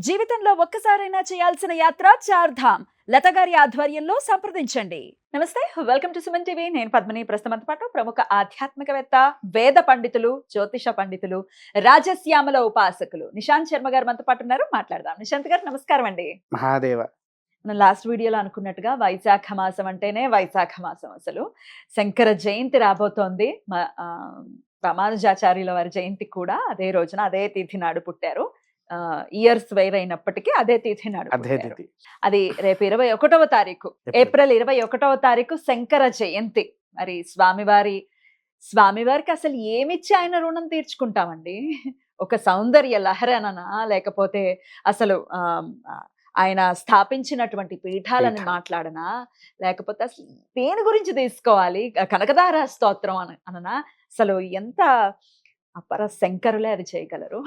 జీవితంలో ఒక్కసారైనా చేయాల్సిన యాత్ర చార్ధామ్. లత గారి ఆధ్వర్యంలో సంప్రదించండి. నమస్తే, వెల్కమ్ టు సుమన్ టీవీ. నేను పద్మిని. ప్రస్తుతం పాటు ప్రముఖ ఆధ్యాత్మికవేత్త, వేద పండితులు, జ్యోతిష పండితులు, రాజశ్యామల ఉపాసకులు నిశాంత్ శర్మ గారు మనతో పాటు ఉన్నారు. మాట్లాడదాం. నిశాంత్ గారు నమస్కారం అండి. మహాదేవ. మనం లాస్ట్ వీడియోలో అనుకున్నట్టుగా వైశాఖ మాసం అంటేనే వైశాఖ మాసం. అసలు శంకర జయంతి రాబోతోంది. రామానుజాచార్యుల వారి జయంతి కూడా అదే రోజున అదే తిథి నాడు పుట్టారు. ఇయర్స్ వేరైనప్పటికీ అదే తిథి నాడు పుట్టారు. అది రేపు 21వ తారీఖు, ఏప్రిల్ 21వ తారీఖు శంకర జయంతి. మరి స్వామివారికి అసలు ఏమిచ్చి ఆయన రుణం తీర్చుకుంటామండి? ఒక సౌందర్య లహరననా, లేకపోతే అసలు ఆయన స్థాపించినటువంటి పీఠాలని మాట్లాడనా, లేకపోతే అసలు దేని గురించి తీసుకోవాలి? కనకదార స్తోత్రం అననా? అసలు ఎంత అపర శంకరులే అది చేయగలరు.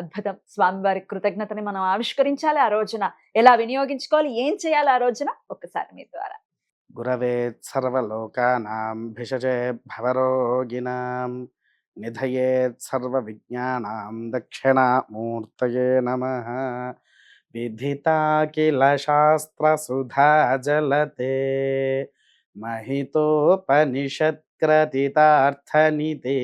అద్భుతం. స్వామివారి కృతజ్ఞతని మనం ఆవిష్కరించాలి. ఆ రోజున ఎలా వినియోగించుకోవాలి, ఏం చేయాలి ఆ రోజున, ఒక్కసారి మీ ద్వారా. గురవే సర్వలోకానాం భిషజే భవరోగిణాం నిధయేత్ సర్వ విజ్ఞానాం దక్షిణామూర్తయే నమః. విధితాఖిల శాస్త్ర సుధా జలతే మహితోపనిషత్క్రతితార్థనితే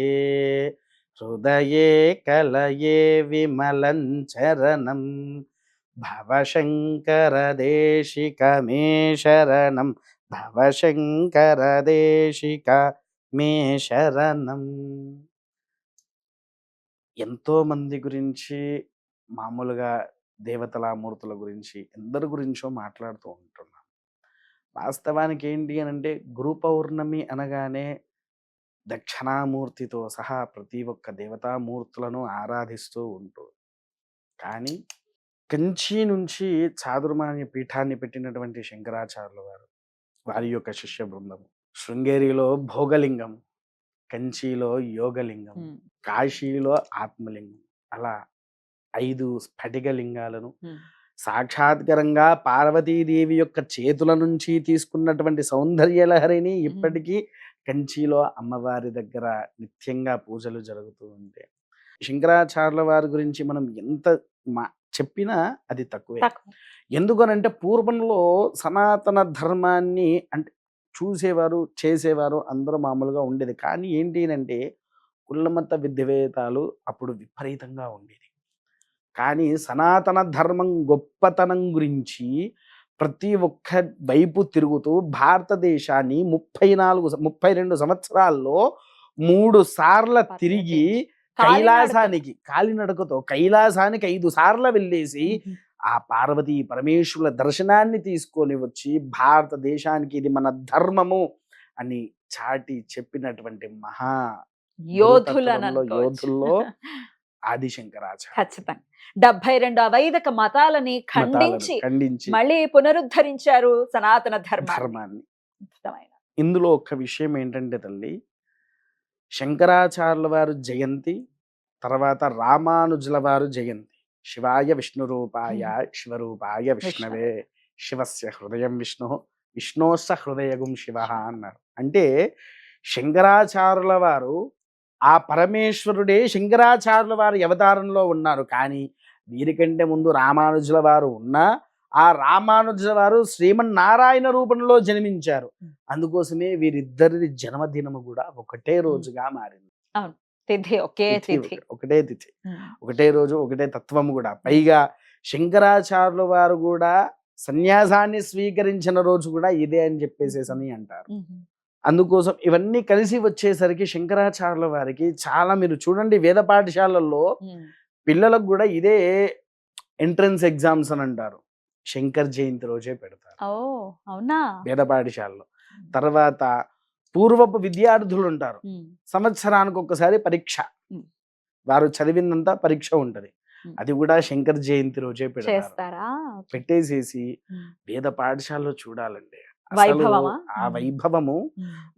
హృదయే కలయే విమలం చరణం భవశంకరదేశిక మే శరణం భవశంకరదేశిక మే శరణం. ఎంతో మంది గురించి, మామూలుగా దేవతల మూర్తుల గురించి, ఎందరి గురించో మాట్లాడుతూ ఉంటున్నాం. వాస్తవానికి ఏంటి అని అంటే, గురు పౌర్ణమి అనగానే దక్షిణామూర్తితో సహా ప్రతి ఒక్క దేవతామూర్తులను ఆరాధిస్తూ ఉంటూ, కానీ కంచి నుంచి చాతుర్మాన్య పీఠాన్ని పెట్టినటువంటి శంకరాచార్యుల వారు, వారి యొక్క శిష్య బృందము, శృంగేరిలో భోగలింగం, కంచిలో యోగలింగం, కాశీలో ఆత్మలింగం, అలా 5 స్ఫటికలింగాలను సాక్షాత్కరంగా పార్వతీదేవి యొక్క చేతుల నుంచి తీసుకున్నటువంటి సౌందర్యలహరిని ఇప్పటికీ కంచిలో అమ్మవారి దగ్గర నిత్యంగా పూజలు జరుగుతూ ఉంటాయి. శంకరాచార్యుల వారి గురించి మనం ఎంత చెప్పినా అది తక్కువే. ఎందుకనంటే పూర్వంలో సనాతన ధర్మాన్ని అంటే చూసేవారు, చేసేవారు, అందరూ మామూలుగా ఉండేది. కానీ ఏంటి అంటే కులమత విద్వేతాలు అప్పుడు విపరీతంగా ఉండేది. కానీ సనాతన ధర్మం గొప్పతనం గురించి ప్రతి ఒక్క వైపు తిరుగుతూ భారతదేశాన్ని 32 సంవత్సరాల్లో 3 సార్లు తిరిగి కైలాసానికి కాలినడకతో కైలాసానికి 5 సార్లు వెళ్ళేసి ఆ పార్వతీ పరమేశ్వరుల దర్శనాన్ని తీసుకొని వచ్చి భారతదేశానికి ఇది మన ధర్మము అని చాటి చెప్పినటువంటి మహా యోధుల్లో ఆదిశంకరాచార్య. ఖచ్చితంగా 72 అవైదిక మతాలని ఖండించి మళ్ళీ పునరుద్ధరించారు సనాతన ధర్మాన్ని. ఇందులో ఒక విషయం ఏంటంటే తల్లి, శంకరాచార్యుల వారు జయంతి తర్వాత రామానుజుల వారు జయంతి. శివాయ విష్ణు రూపాయ శివరూపాయ విష్ణవే శివస్య హృదయం విష్ణు విష్ణోస్స హృదయగుం శివ అన్నారు. అంటే శంకరాచార్యుల వారు ఆ పరమేశ్వరుడే శంకరాచార్యుల వారి అవతారంలో ఉన్నారు. కానీ వీరికంటే ముందు రామానుజుల వారు ఉన్నా ఆ రామానుజుల వారు శ్రీమన్నారాయణ రూపంలో జన్మించారు. అందుకోసమే వీరిద్దరి జన్మదినము కూడా ఒకటే రోజుగా మారింది. ఒకటే తిథి, ఒకటే రోజు, ఒకటే తత్వము కూడా. పైగా శంకరాచార్యుల వారు కూడా సన్యాసాన్ని స్వీకరించిన రోజు కూడా ఇదే అని చెప్పేసేసని అంటారు. అందుకోసం ఇవన్నీ కలిసి వచ్చేసరికి శంకరాచార్యుల వారికి చాలా, మీరు చూడండి వేద పాఠశాలల్లో పిల్లలకు కూడా ఇదే ఎంట్రన్స్ ఎగ్జామ్స్ అని అంటారు. శంకర్ జయంతి రోజే పెడతారు వేద పాఠశాలలో. తర్వాత పూర్వపు విద్యార్థులు ఉంటారు, సంవత్సరానికి ఒక్కసారి పరీక్ష, వారు చదివినంత పరీక్ష ఉంటది. అది కూడా శంకర్ జయంతి రోజే పెడతారు. పెట్టేసేసి వేద పాఠశాలలో చూడాలండి ఆ వైభవము.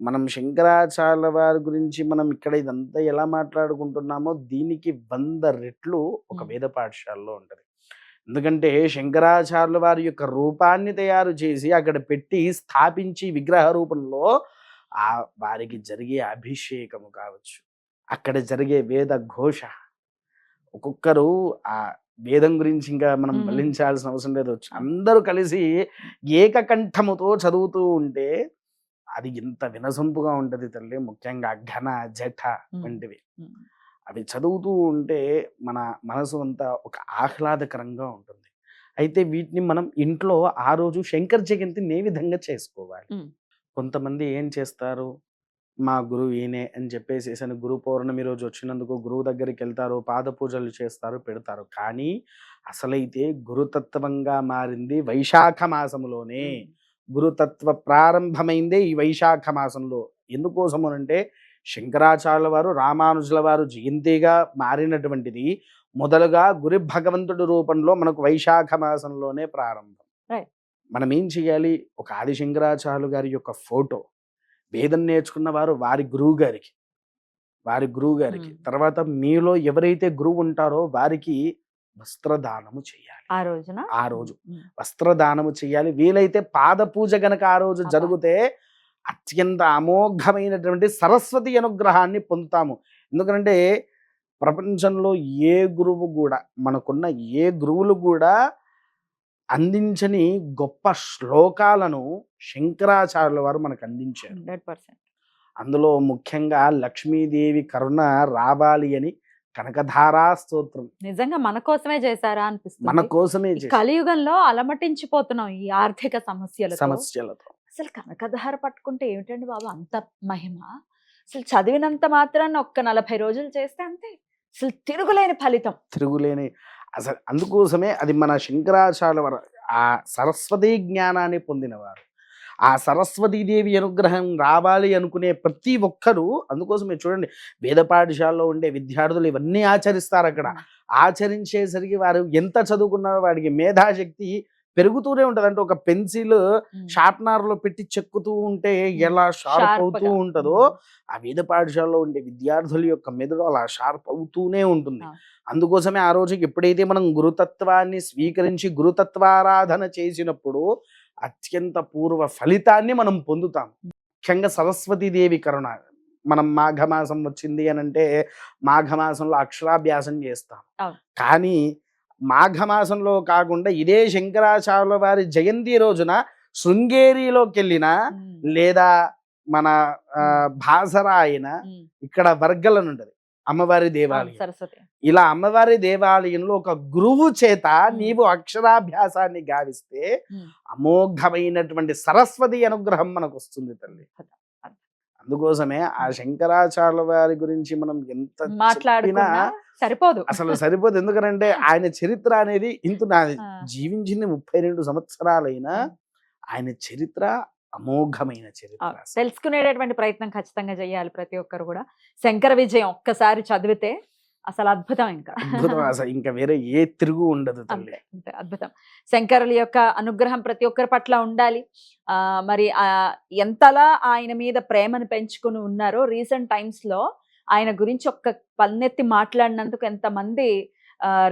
మనం శంకరాచార్యుల వారి గురించి మనం ఇక్కడ ఇదంతా ఎలా మాట్లాడుకుంటున్నామో దీనికి 100 రెట్లు ఒక వేద పాఠశాలలో ఉంటది. ఎందుకంటే శంకరాచార్యుల వారి యొక్క రూపాన్ని తయారు చేసి అక్కడ పెట్టి స్థాపించి విగ్రహ రూపంలో ఆ వారికి జరిగే అభిషేకము కావచ్చు, అక్కడ జరిగే వేద ఘోష, ఒక్కొక్కరు ఆ వేదం గురించి ఇంకా మనం వల్లించాల్సిన అవసరం లేదు. అందరూ కలిసి ఏకకంఠముతో చదువుతూ ఉంటే అది ఎంత వినసొంపుగా ఉంటది తల్లి. ముఖ్యంగా ఘన, జఠ వంటివి. అవి చదువుతూ ఉంటే మన మనసు అంతా ఒక ఆహ్లాదకరంగా ఉంటుంది. అయితే వీటిని మనం ఇంట్లో ఆ రోజు శంకర జయంతిని ఏ విధంగా చేసుకోవాలి? కొంతమంది ఏం చేస్తారు, మా గురువు ఈయనే అని చెప్పేసేసి గురు పౌర్ణమి రోజు వచ్చినందుకు గురువు దగ్గరికి వెళ్తారు, పాద పూజలు చేస్తారు, పెడతారు. కానీ అసలైతే గురుతత్వంగా మారింది వైశాఖ మాసంలోనే. గురుతత్వ ప్రారంభమైందే ఈ వైశాఖ మాసంలో. ఎందుకోసము అంటే శంకరాచార్యుల వారు, రామానుజుల వారు జయంతిగా మారినటువంటిది మొదలుగా గురు భగవంతుడి రూపంలో మనకు వైశాఖ మాసంలోనే ప్రారంభం. మనం ఏం చేయాలి, ఒక ఆది శంకరాచార్యులు గారి యొక్క ఫోటో, వేదం నేర్చుకున్న వారు వారి గురువు గారికి తర్వాత మీలో ఎవరైతే గురువు ఉంటారో వారికి వస్త్రదానము చేయాలి. ఆ రోజు వస్త్రదానము చేయాలి. వీలైతే పాద పూజ గనక ఆ రోజు జరిగితే అత్యంత అమోఘమైనటువంటి సరస్వతి అనుగ్రహాన్ని పొందుతాము. ఎందుకంటే ప్రపంచంలో ఏ గురువు కూడా, మనకున్న ఏ గురువులు కూడా అందించని గొప్ప శ్లోకాలను శంకరాచార్యుల వారు మనకు అందించారు. 100%. అందులో ముఖ్యంగా లక్ష్మీదేవి కరుణ రావాలి అని కనకధారా స్తోత్రం నిజంగా మన కోసమే చేశారా అనిపిస్తుంది. మన కోసమే కలియుగంలో అలమటించిపోతున్నాం ఈ ఆర్థిక సమస్యలతో. అసలు కనకధార పట్టుకుంటే ఏమిటండి బాబు అంత మహిమ. అసలు చదివినంత మాత్రాన్ని ఒక్క 40 రోజులు చేస్తే అంతే, అసలు తిరుగులేని ఫలితం. అసలు అందుకోసమే అది మన శంకరాచార్యుల వారు ఆ సరస్వతి జ్ఞానాన్ని పొందినవారు. ఆ సరస్వతీదేవి అనుగ్రహం రావాలి అనుకునే ప్రతి ఒక్కరూ, అందుకోసమే చూడండి వేద పాఠశాలలో ఉండే విద్యార్థులు ఇవన్నీ ఆచరిస్తారు. అక్కడ ఆచరించేసరికి వారు ఎంత చదువుకున్నారో వాడికి మేధాశక్తి పెరుగుతూనే ఉంటది. అంటే ఒక పెన్సిల్ షార్ప్నర్ లో పెట్టి చెక్కుతూ ఉంటే ఎలా షార్ప్ అవుతూ ఉంటుందో, ఆ వేద పాఠశాలలో ఉండే విద్యార్థుల యొక్క మెదడు అలా షార్ప్ అవుతూనే ఉంటుంది. అందుకోసమే ఆ రోజు ఎప్పుడైతే మనం గురుతత్వాన్ని స్వీకరించి గురుతత్వారాధన చేసినప్పుడు అత్యంత పూర్వ ఫలితాన్ని మనం పొందుతాం. ముఖ్యంగా సరస్వతీదేవి కరుణ. మనం మాఘమాసం వచ్చింది అని అంటే మాఘమాసంలో అక్షరాభ్యాసం చేస్తాం. కానీ మాఘమాసంలో కాకుండా ఇదే శంకరాచార్యుల వారి జయంతి రోజున శృంగేరిలోకి వెళ్ళినా, లేదా మన భాసరా అయినా, ఇక్కడ వర్గలను ఉంటది అమ్మవారి దేవాలయం. ఇలా అమ్మవారి దేవాలయంలో ఒక గురువు చేత నీవు అక్షరాభ్యాసాన్ని గావిస్తే అమోఘమైనటువంటి సరస్వతి అనుగ్రహం మనకు వస్తుంది తల్లి. అందుకోసమే ఆ శంకరాచార్యుల వారి గురించి మనం ఎంత మాట్లాడినా సరిపోదు, అసలు సరిపోదు. ఎందుకంటే ఆయన చరిత్ర అనేది నాది జీవించింది 32 సంవత్సరాలైనా ఆయన చరిత్ర అమోఘమైన చరిత్ర. తెలుసుకునేటటువంటి ప్రయత్నం ఖచ్చితంగా చేయాలి ప్రతి ఒక్కరు కూడా. శంకర విజయం ఒక్కసారి చదివితే అసలు అద్భుతం. అద్భుతం అసలు ఇంకా వేరే ఏ తిరుగు ఉండదు తల్లి. అంతే అద్భుతం. శంకరుల యొక్క అనుగ్రహం ప్రతి ఒక్కరి పట్ల ఉండాలి. మరి ఎంతలా ఆయన మీద ప్రేమను పెంచుకుని ఉన్నారో రీసెంట్ టైమ్స్ లో ఆయన గురించి ఒక్క పన్నెత్తి మాట్లాడినందుకు ఎంతమంది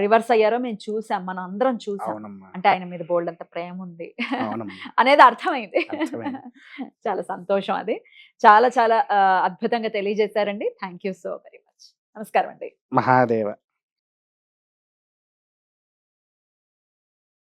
రివర్స్ అయ్యారో మేము చూసాం, మనం అందరం చూసాం. అంటే ఆయన మీద బోల్డ్ అంత ప్రేమ ఉంది అనేది అర్థమైంది. చాలా సంతోషం. అది చాలా చాలా అద్భుతంగా తెలియజేశారండి. Thank you so very much. నమస్కారం అండి. మహాదేవ.